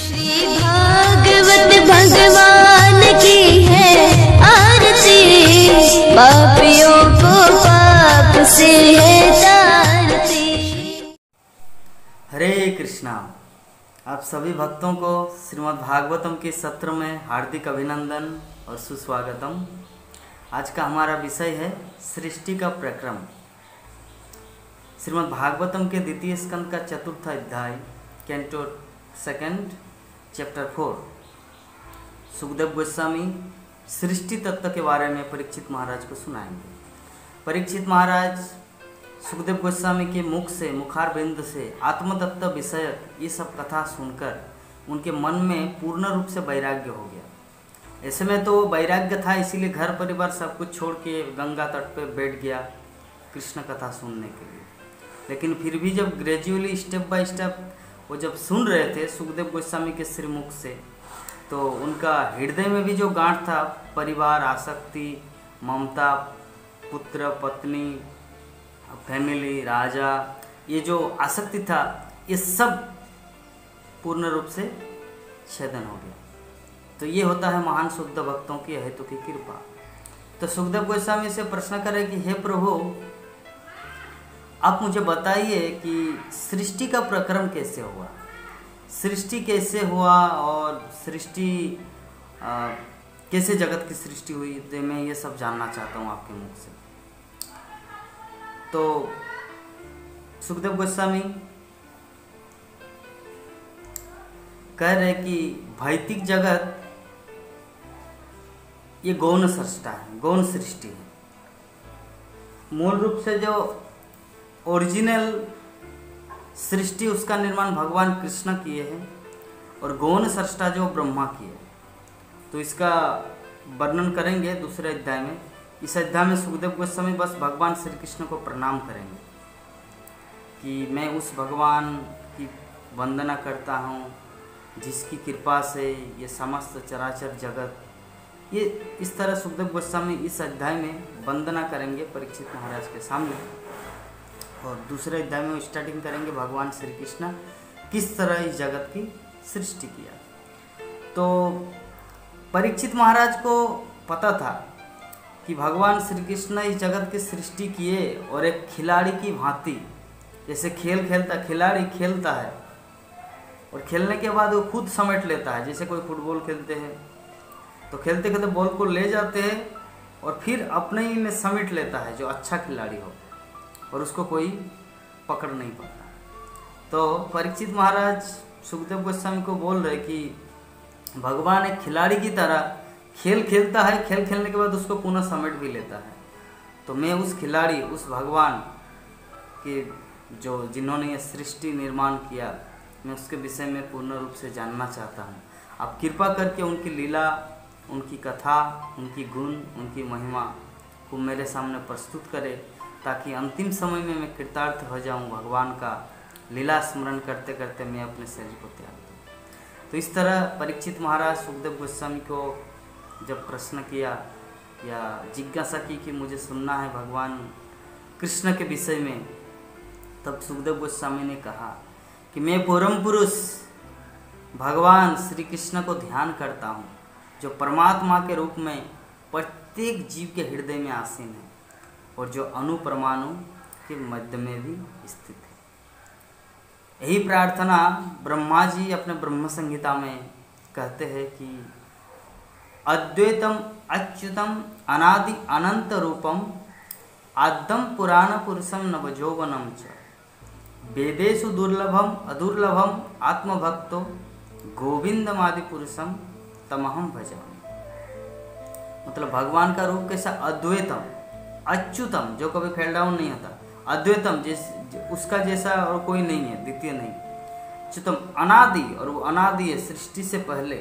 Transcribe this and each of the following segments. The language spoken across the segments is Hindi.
श्री भागवत भगवान की है आरती, पापियों को पाप से है तारती। हरे कृष्णा। आप सभी भक्तों को श्रीमद् भागवतम के सत्र में हार्दिक अभिनंदन और सुस्वागतम। आज का हमारा विषय है सृष्टि का प्रक्रम। श्रीमद् भागवतम के द्वितीय स्कंद का चतुर्थ अध्याय, canto second, chapter 4। Sukhdev Goswami सृष्टि तत्व के बारे में परीक्षित महाराज को सुनाएंगे। परीक्षित महाराज सुखदेव गोस्वामी के मुख से, मुखारबिंद से आत्मतत्व विषयक ये सब कथा सुनकर उनके मन में पूर्ण रूप से वैराग्य हो गया। ऐसे में तो वैराग्य था, इसीलिए घर परिवार सब कुछ छोड़ के गंगा तट पर बैठ गया कृष्ण कथा सुनने के लिए। लेकिन फिर भी जब ग्रेजुअली स्टेप बाय स्टेप वो जब सुन रहे थे सुखदेव गोस्वामी के श्रीमुख से, तो उनका हृदय में भी जो गांठ था, परिवार, आसक्ति, ममता, पुत्र, पत्नी, फैमिली, राजा, ये जो आसक्ति था, ये सब पूर्ण रूप से छेदन हो गया। तो ये होता है महान शुद्ध भक्तों की हेतु की कृपा। तो सुखदेव गोस्वामी से प्रश्न करें कि हे प्रभु, आप मुझे बताइए कि सृष्टि का प्रक्रम कैसे हुआ, सृष्टि कैसे हुआ और सृष्टि कैसे जगत की सृष्टि हुई। तो मैं ये सब जानना चाहता हूँ आपके मुख से। तो सुखदेव गोस्वामी कह रहे कि भौतिक जगत ये गौण सृष्टा है, गौण सृष्टि है। मूल रूप से जो ओरिजिनल सृष्टि, उसका निर्माण भगवान कृष्ण किए हैं और गौण सृष्टा जो ब्रह्मा किए। तो इसका वर्णन करेंगे दूसरे अध्याय में। इस अध्याय में सुखदेव गोस्वामी बस भगवान श्री कृष्ण को प्रणाम करेंगे कि मैं उस भगवान की वंदना करता हूँ जिसकी कृपा से ये समस्त चराचर जगत, ये इस तरह सुखदेव गोस्वामी इस अध्याय में वंदना करेंगे परीक्षित महाराज के सामने। और दूसरे अध्याय में स्टार्टिंग करेंगे भगवान श्री कृष्ण किस तरह इस जगत की सृष्टि किया। तो परीक्षित महाराज को पता था कि भगवान श्री कृष्ण इस जगत की सृष्टि किए और एक खिलाड़ी की भांति, जैसे खेल खेलता, खिलाड़ी खेलता है और खेलने के बाद वो खुद समेट लेता है। जैसे कोई फुटबॉल खेलते हैं तो खेलते खेलते बॉल को ले जाते हैं और फिर अपने ही में समेट लेता है जो अच्छा खिलाड़ी हो, और उसको कोई पकड़ नहीं पाता। तो परीक्षित महाराज सुखदेव गोस्वामी को बोल रहे कि भगवान एक खिलाड़ी की तरह खेल खेलता है, खेल खेलने के बाद उसको पुनः समेट भी लेता है। तो मैं उस खिलाड़ी, उस भगवान के जो जिन्होंने ये सृष्टि निर्माण किया, मैं उसके विषय में पूर्ण रूप से जानना चाहता हूँ। आप कृपा करके उनकी लीला, उनकी कथा, उनकी गुण, उनकी महिमा को मेरे सामने प्रस्तुत करें, ताकि अंतिम समय में मैं कृतार्थ हो जाऊं। भगवान का लीला स्मरण करते करते मैं अपने शरीर को त्याग दूं। तो इस तरह परीक्षित महाराज सुखदेव गोस्वामी को जब प्रश्न किया या जिज्ञासा की कि मुझे सुनना है भगवान कृष्ण के विषय में, तब सुखदेव गोस्वामी ने कहा कि मैं परम पुरुष भगवान श्री कृष्ण को ध्यान करता हूँ, जो परमात्मा के रूप में प्रत्येक जीव के हृदय में आसीन है और जो अणु परमाणु के मध्य में भी स्थित है। यही प्रार्थना ब्रह्मा जी अपने ब्रह्म संहिता में कहते हैं कि अद्वैतम अच्युतम अनादि अनंत रूपम आद्यम पुराण पुरुषम नवजौवनम च वेदेषु दुर्लभम अदुर्लभम आत्मभक्तो गोविंदमादि पुरुषम तमहम भजामि। मतलब भगवान का रूप कैसा? अद्वैतम, अच्युतम, जो कभी फेल डाउन नहीं होता, अद्वैतम, उसका जैसा और कोई नहीं है, द्वितीय नहीं, अच्युतम, अनादि, और वो अनादि है सृष्टि से पहले,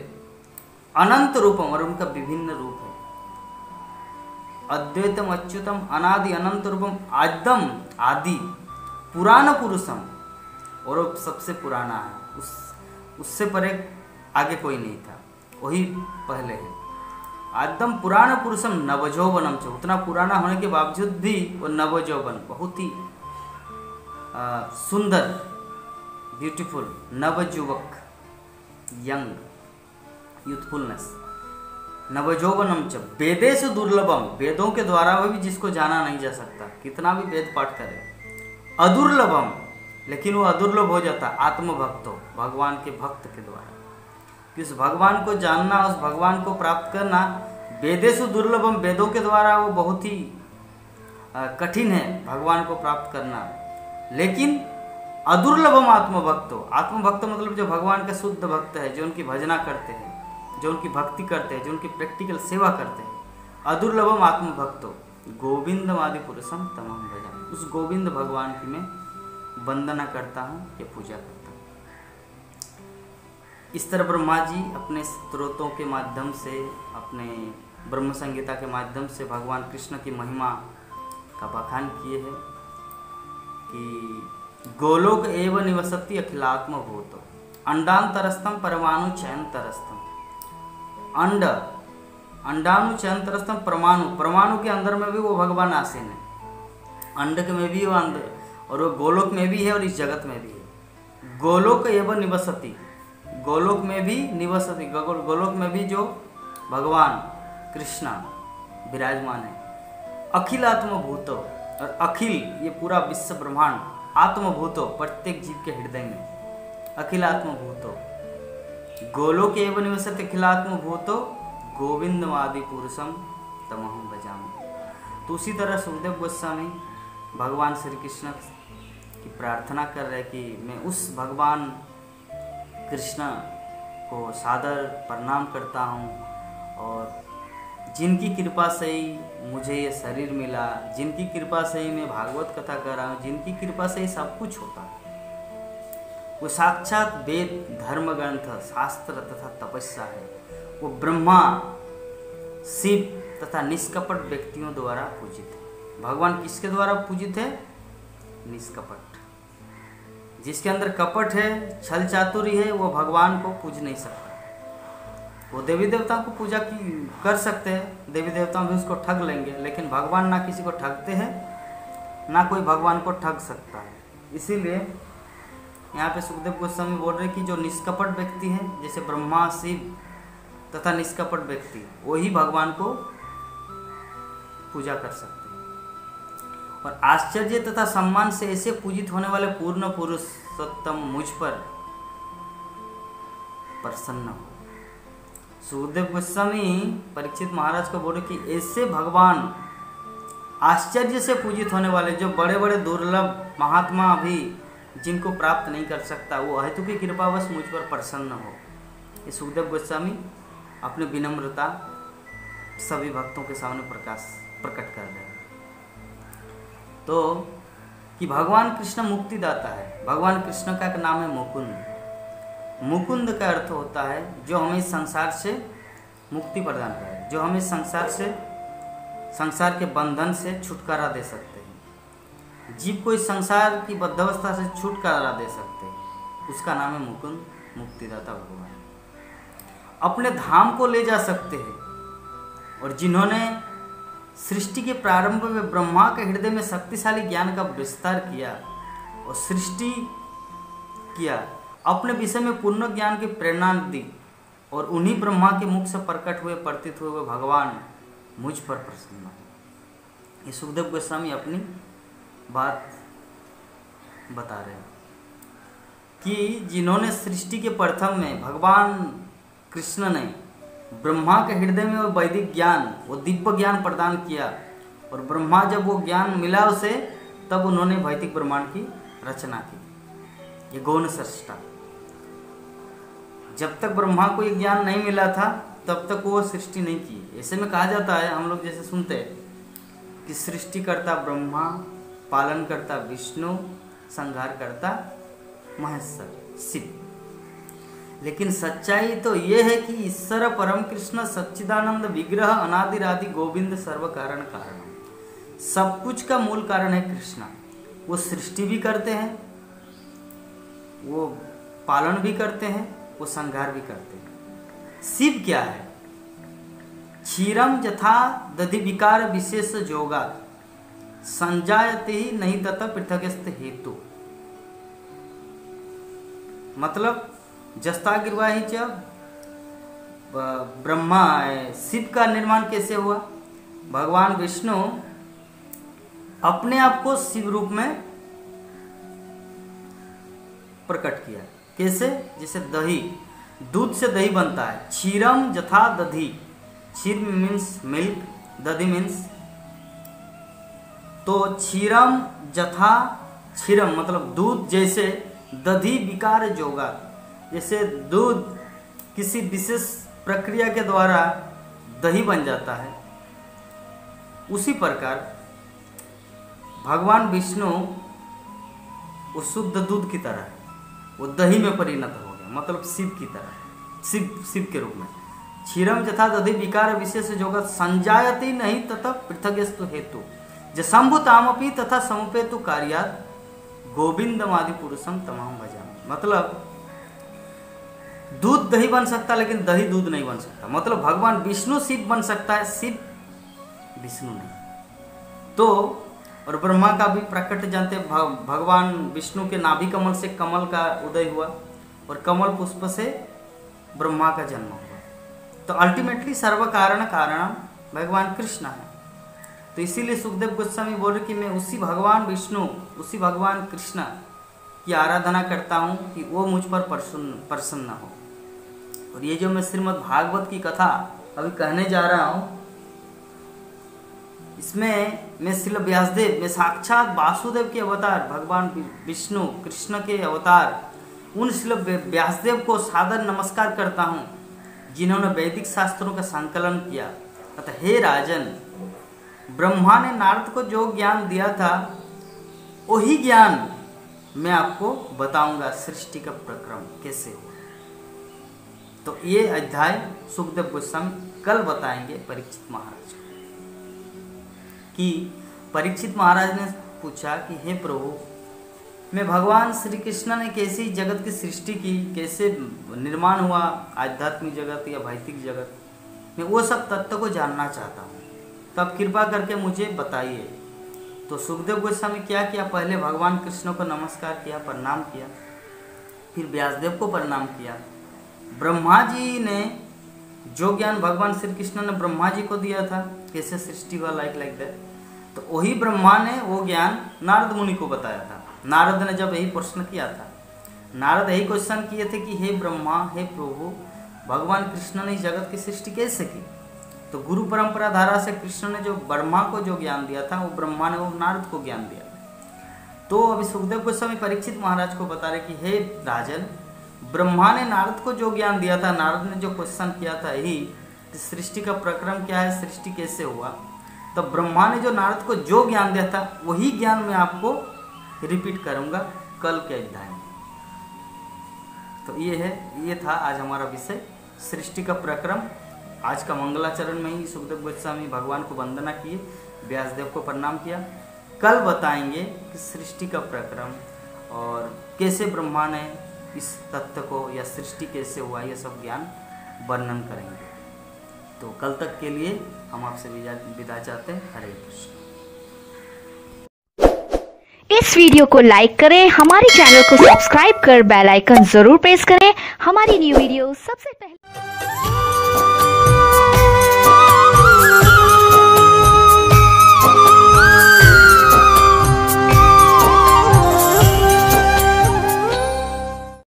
अनंत रूपम, और उनका विभिन्न रूप है। अद्वैतम अच्युतम अनादि अनंत रूपम आद्यम, आदि, पुराण पुरुषम, और वो सबसे पुराना है, उससे परे आगे कोई नहीं था, वही पहले है। आद्यम पुराण पुरुषम नवजौवनम च, उतना पुराना होने के बावजूद भी वो नवजौवन, बहुत ही सुंदर, ब्यूटीफुल नवयुवक, यंग, यूथफुलनेस। नवजौवनम च वेदेषु दुर्लभम, वेदों के द्वारा भी जिसको जाना नहीं जा सकता, कितना भी वेद पाठ करे। अदुर्लभम, लेकिन वो अदुर्लभ हो जाता आत्मभक्तो, भगवान के भक्त के द्वारा। कि उस भगवान को जानना, उस भगवान को प्राप्त करना वेदेषु दुर्लभम, वेदों के द्वारा वो बहुत ही कठिन है भगवान को प्राप्त करना। लेकिन अदुर्लभम आत्मभक्तो, आत्मभक्त मतलब जो भगवान का शुद्ध भक्त है, जो उनकी भजना करते हैं, जो उनकी भक्ति करते हैं, जो उनकी प्रैक्टिकल सेवा करते हैं। अदुर्लभम आत्मभक्तो गोविंदम आदि पुरुषम तमहम भजामि, उस गोविंद भगवान की मैं वंदना करता हूँ या पूजा करता हूँ। इस तरह ब्रह्मा जी अपने स्त्रोतों के माध्यम से, अपने ब्रह्म संहिता के माध्यम से भगवान कृष्ण की महिमा का बखान किए हैं कि गोलोक एव निवसति अखिलात्म भूत, अंडांतरस्थम परमाणु चयंतरस्थम। अंड, अंडाणु चयंतरस्थम परमाणु, परमाणु के अंदर में भी वो भगवान आसीन है, अंड के में भी वो अंदर, और वो गोलोक में भी है और इस जगत में भी है। गोलोक एवं निवसति, गोलोक में भी निवसति, गोलोक में भी जो भगवान कृष्ण विराजमान है। अखिल आत्मभूतो, और अखिल ये पूरा विश्व ब्रह्मांड, आत्मभूतो प्रत्येक जीव के हृदय में, अखिल आत्मभूतो गोलोक एवं निवसति अखिल आत्मभूतो गोविंदमादि पुरुषम तमहम भजामि। तो उसी तरह सुखदेव गोस्वामी भगवान श्री कृष्ण की प्रार्थना कर रहे कि मैं उस भगवान कृष्ण को सादर प्रणाम करता हूँ, और जिनकी कृपा से ही मुझे ये शरीर मिला, जिनकी कृपा से ही मैं भागवत कथा कर रहा हूँ, जिनकी कृपा से ही सब कुछ होता है, वो साक्षात वेद, धर्म ग्रंथ, शास्त्र तथा तपस्या है। वो ब्रह्मा, शिव तथा निष्कपट व्यक्तियों द्वारा पूजित है। भगवान किसके द्वारा पूजित है? निष्कपट। जिसके अंदर कपट है, छल चातुरी है, वो भगवान को पूज नहीं सकता। वो देवी देवताओं को पूजा की कर सकते हैं, देवी देवता भी उसको ठग लेंगे, लेकिन भगवान ना किसी को ठगते हैं, ना कोई भगवान को ठग सकता है। इसीलिए यहाँ पे सुखदेव गोस्वामी बोल रहे कि जो निष्कपट व्यक्ति है, जैसे ब्रह्मा, शिव तथा निष्कपट व्यक्ति, वही भगवान को पूजा कर सकते हैं। और आश्चर्य तथा सम्मान से ऐसे पूजित होने वाले पूर्ण पुरुषोत्तम मुझ पर प्रसन्न हो। सुखदेव गोस्वामी परीक्षित महाराज को बोले कि ऐसे भगवान आश्चर्य से पूजित होने वाले, जो बड़े बड़े दुर्लभ महात्मा भी जिनको प्राप्त नहीं कर सकता, वो अहेतु की कृपावश मुझ पर प्रसन्न हो। ये सुखदेव गोस्वामी अपनी विनम्रता सभी भक्तों के सामने प्रकट कर रहे हैं। तो कि भगवान कृष्ण मुक्तिदाता है। भगवान कृष्ण का एक नाम है मुकुंद। मुकुंद का अर्थ होता है जो हमें संसार से मुक्ति प्रदान करे, जो हमें संसार के बंधन से छुटकारा दे सकते हैं। जीव को इस संसार की बद्धावस्था से छुटकारा दे सकते हैं, उसका नाम है मुकुंद, मुक्तिदाता भगवान। अपने धाम को ले जा सकते हैं, और जिन्होंने सृष्टि के प्रारंभ में ब्रह्मा के हृदय में शक्तिशाली ज्ञान का विस्तार किया और सृष्टि किया, अपने विषय में पूर्ण ज्ञान की प्रेरणा दी, और उन्हीं ब्रह्मा के मुख से प्रकट हुए प्रतीत हुए भगवान मुझ पर प्रसन्न है। ये सुखदेव गोस्वामी अपनी बात बता रहे हैं कि जिन्होंने सृष्टि के प्रथम में भगवान कृष्ण ने ब्रह्मा के हृदय में वो वैदिक ज्ञान, वो दिव्य ज्ञान प्रदान किया, और ब्रह्मा जब वो ज्ञान मिला उसे, तब उन्होंने वैदिक ब्रह्मांड की रचना की। ये गौण सृष्टा। जब तक ब्रह्मा को ये ज्ञान नहीं मिला था, तब तक वो सृष्टि नहीं की। ऐसे में कहा जाता है, हम लोग जैसे सुनते हैं कि सृष्टि करता ब्रह्मा, पालन करता विष्णु, संहार करता महेश्वर शिव। लेकिन सच्चाई तो ये है कि ईश्वर परम कृष्ण सच्चिदानंद विग्रह अनादिरादि गोविंद सर्व कारण कारण, सब कुछ का मूल कारण है कृष्ण। वो सृष्टि भी करते हैं, वो पालन भी करते हैं, वो संहार भी करते हैं। शिव क्या है? क्षीरम यथा दधि विकार विशेष जोगा संजायते ही नहीं तथा पृथकस्थ हेतु। मतलब जस्ता गिरवाही जब ब्रह्मा शिव का निर्माण कैसे हुआ? भगवान विष्णु अपने आप को शिव रूप में प्रकट किया। कैसे? जैसे दही, दूध से दही बनता है। क्षीरम जथा दधी, क्षीर मीन्स मिल्क, दधी मीन्स, तो क्षीरम जथा, क्षीरम मतलब दूध जैसे, दधी विकार जोगा, जैसे दूध किसी विशेष प्रक्रिया के द्वारा दही बन जाता है, उसी प्रकार भगवान विष्णु उस शुद्ध दूध की तरह वो दही में परिणत हो गया, मतलब शिव की तरह, शिव के रूप में। क्षीरम यथा दधि विकार विशेष जोगत संजायति नहीं तथा पृथग्यस्तु हेतु जसंभुतामपि तथा समुपेतु कार्यात गोविंदमादि पुरुषम तमाम भजामि। मतलब दूध दही बन सकता है लेकिन दही दूध नहीं बन सकता। मतलब भगवान विष्णु शिव बन सकता है, शिव विष्णु नहीं। तो और ब्रह्मा का भी प्रकट जानते, भगवान विष्णु के नाभि कमल से कमल का उदय हुआ और कमल पुष्प से ब्रह्मा का जन्म हुआ। तो अल्टीमेटली सर्व कारण कारण भगवान कृष्ण है। तो इसीलिए सुखदेव गोस्वामी बोल रहे कि मैं उसी भगवान विष्णु, उसी भगवान कृष्ण की आराधना करता हूँ कि वो मुझ पर प्रसन्न हो। और ये जो मैं श्रीमद् भागवत की कथा अभी कहने जा रहा हूँ, इसमें मैं श्रील व्यासदेव, मैं साक्षात वासुदेव के अवतार भगवान विष्णु कृष्ण के अवतार उन श्रील व्यासदेव को सादर नमस्कार करता हूँ जिन्होंने वैदिक शास्त्रों का संकलन किया। अतः हे राजन, ब्रह्मा ने नारद को जो ज्ञान दिया था वही ज्ञान मैं आपको बताऊंगा, सृष्टि का प्रक्रम कैसे हुआ। तो ये अध्याय सुखदेव गोस्वामी कल बताएंगे परीक्षित महाराज को। कि परीक्षित महाराज ने पूछा कि हे प्रभु, मैं भगवान श्री कृष्ण ने कैसे जगत की सृष्टि की, कैसे निर्माण हुआ आध्यात्मिक जगत या भौतिक जगत, मैं वो सब तत्व को जानना चाहता हूँ, तो आप कृपा करके मुझे बताइए। तो सुखदेव गोस्वामी क्या किया? पहले भगवान कृष्ण को नमस्कार किया, प्रणाम किया, फिर व्यासदेव को प्रणाम किया। ब्रह्मा जी ने जो ज्ञान भगवान श्री कृष्ण ने ब्रह्मा जी को दिया था कैसे सृष्टि हुआ, लाइक दैट, तो वही ब्रह्मा ने वो ज्ञान नारद मुनि को बताया था। नारद ने जब यही प्रश्न किया था, नारद यही क्वेश्चन किए थे कि हे ब्रह्मा, हे प्रभु, भगवान कृष्ण ने इस जगत की सृष्टि कैसे की? तो गुरु परंपरा धारा से कृष्ण ने जो ब्रह्मा को जो ज्ञान दिया था वो ब्रह्मा ने वो नारद को ज्ञान दिया। तो अभी सुखदेव गोस्वामी परीक्षित महाराज को बता रहे कि हे राजन, ब्रह्मा ने नारद को जो ज्ञान दिया था, नारद ने जो क्वेश्चन किया था यही सृष्टि का प्रक्रम क्या है, सृष्टि कैसे हुआ, तो ब्रह्मा ने जो नारद को जो ज्ञान दिया था वही ज्ञान मैं आपको रिपीट करूंगा कल के अध्याय में। तो ये था आज हमारा विषय, सृष्टि का प्रक्रम। आज का मंगलाचरण में ही सुखदेव गोस्वामी भगवान को वंदना किए, व्यासदेव को प्रणाम किया। कल बताएंगे कि सृष्टि का प्रक्रम और कैसे ब्रह्मा ने इस तत्व को या सृष्टि कैसे हुआ, ये सब ज्ञान वर्णन करेंगे। तो कल तक के लिए हम आपसे विदा चाहते हैं। हरे कृष्ण। इस वीडियो को लाइक करें, हमारे चैनल को सब्सक्राइब कर बेल आइकन जरूर प्रेस करें हमारी न्यू वीडियो सबसे पहले।